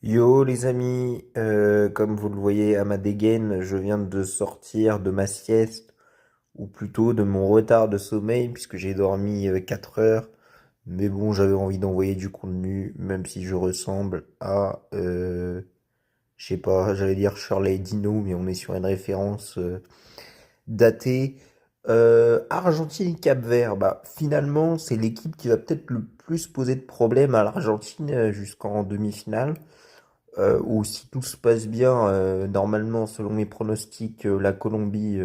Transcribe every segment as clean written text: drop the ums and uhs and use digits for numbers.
Yo les amis, comme vous le voyez à ma dégaine, je viens de sortir de ma sieste, ou plutôt de mon retard de sommeil, puisque j'ai dormi 4 heures. Mais bon, j'avais envie d'envoyer du contenu, même si je ressemble à, je sais pas, j'allais dire Shirley Dino, mais on est sur une référence datée. Argentine-Cap-Vert, bah finalement c'est l'équipe qui va peut-être le plus poser de problèmes à l'Argentine jusqu'en demi-finale. Où si tout se passe bien, normalement, selon mes pronostics, la Colombie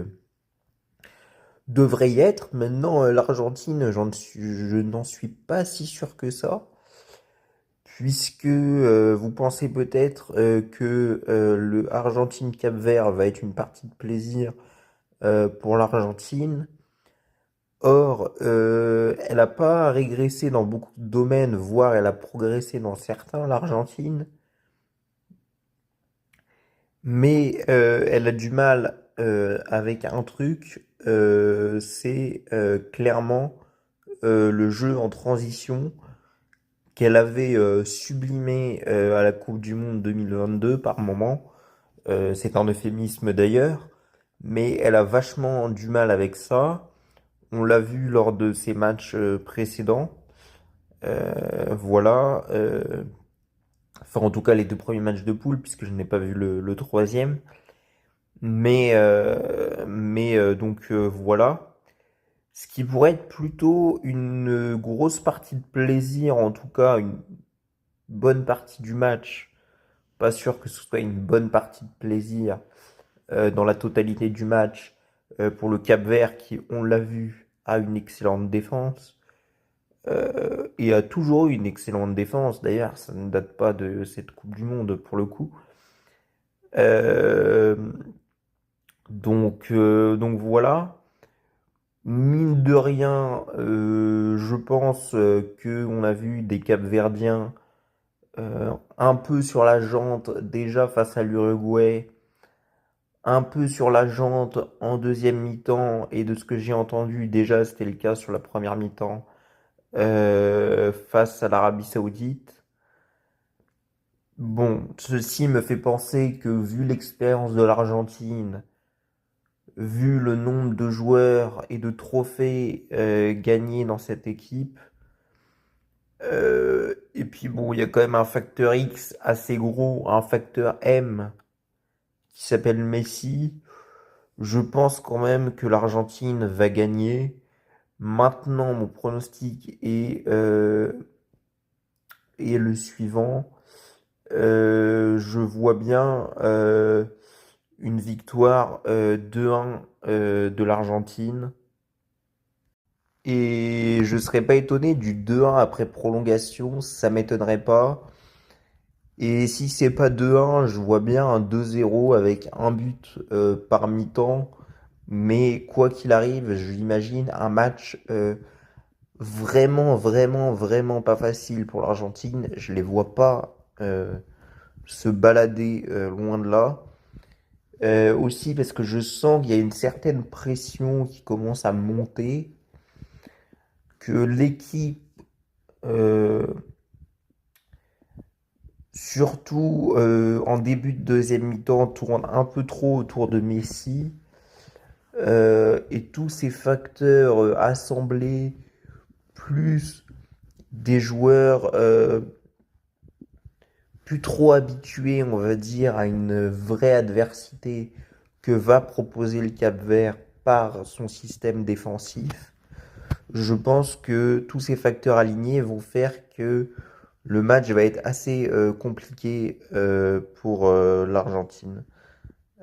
devrait y être. Maintenant, l'Argentine, je n'en suis pas si sûr que ça, puisque vous pensez peut-être que le Argentine-Cap-Vert va être une partie de plaisir pour l'Argentine. Or, elle n'a pas régressé dans beaucoup de domaines, voire elle a progressé dans certains, l'Argentine. Mais elle a du mal avec un truc, c'est clairement le jeu en transition qu'elle avait sublimé à la Coupe du Monde 2022 par moment. C'est un euphémisme d'ailleurs, mais elle a vachement du mal avec ça. On l'a vu lors de ses matchs précédents. Voilà. Enfin, en tout cas, les deux premiers matchs de poule, puisque je n'ai pas vu le troisième. Donc voilà. Ce qui pourrait être plutôt une grosse partie de plaisir, en tout cas une bonne partie du match. Pas sûr que ce soit une bonne partie de plaisir dans la totalité du match pour le Cap-Vert qui, on l'a vu, a une excellente défense et a toujours eu une excellente défense. D'ailleurs, ça ne date pas de cette Coupe du Monde pour le coup. Euh, donc voilà. Mine de rien, je pense que on a vu des Capverdiens un peu sur la jante déjà face à l'Uruguay, un peu sur la jante en deuxième mi-temps, et de ce que j'ai entendu, déjà c'était le cas sur la première mi-temps face à l'Arabie Saoudite. Bon, ceci me fait penser que vu l'expérience de l'Argentine, vu le nombre de joueurs et de trophées gagnés dans cette équipe, et puis bon, il y a quand même un facteur X assez gros, un facteur M qui s'appelle Messi. Je pense quand même que l'Argentine va gagner. Maintenant, mon pronostic est le suivant. Je vois bien une victoire 2-1 de l'Argentine. Et je serais pas étonné du 2-1 après prolongation, ça m'étonnerait pas. Et si c'est pas 2-1, je vois bien un 2-0 avec un but par mi-temps. Mais quoi qu'il arrive, j'imagine un match vraiment, vraiment, vraiment pas facile pour l'Argentine. Je les vois pas se balader loin de là. Aussi parce que je sens qu'il y a une certaine pression qui commence à monter, que l'équipe euh, surtout en début de deuxième mi-temps, tourne un peu trop autour de Messi. Et tous ces facteurs assemblés, plus des joueurs plus trop habitués, on va dire, à une vraie adversité que va proposer le Cap-Vert par son système défensif, je pense que tous ces facteurs alignés vont faire que le match va être assez compliqué pour l'Argentine.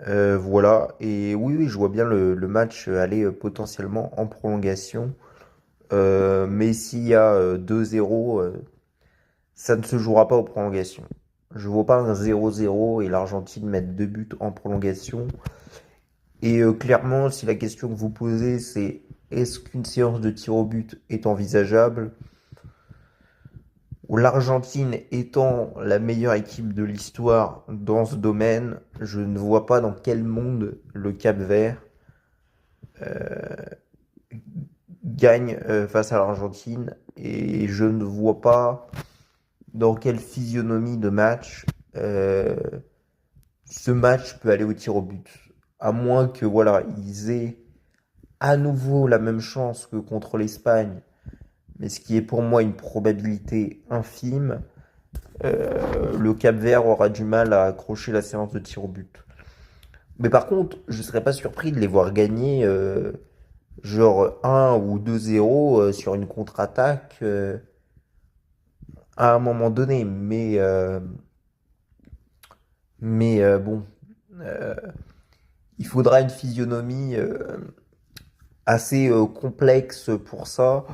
Voilà, et oui, oui, je vois bien le match aller potentiellement en prolongation. Mais s'il y a 2-0, ça ne se jouera pas aux prolongations. Je ne vois pas un 0-0 et l'Argentine mettre deux buts en prolongation. Et clairement, si la question que vous posez, c'est est-ce qu'une séance de tir au but est envisageable? Ou l'Argentine étant la meilleure équipe de l'histoire dans ce domaine, je ne vois pas dans quel monde le Cap-Vert gagne face à l'Argentine et je ne vois pas dans quelle physionomie de match euh, ce match peut aller au tir au but. À moins que voilà, ils aient à nouveau la même chance que contre l'Espagne, mais ce qui est pour moi une probabilité infime, le Cap-Vert aura du mal à accrocher la séance de tir au but. Mais par contre, je ne serais pas surpris de les voir gagner genre 1 ou 2-0 sur une contre-attaque à un moment donné. Mais bon, euh, il faudra une physionomie assez complexe pour ça.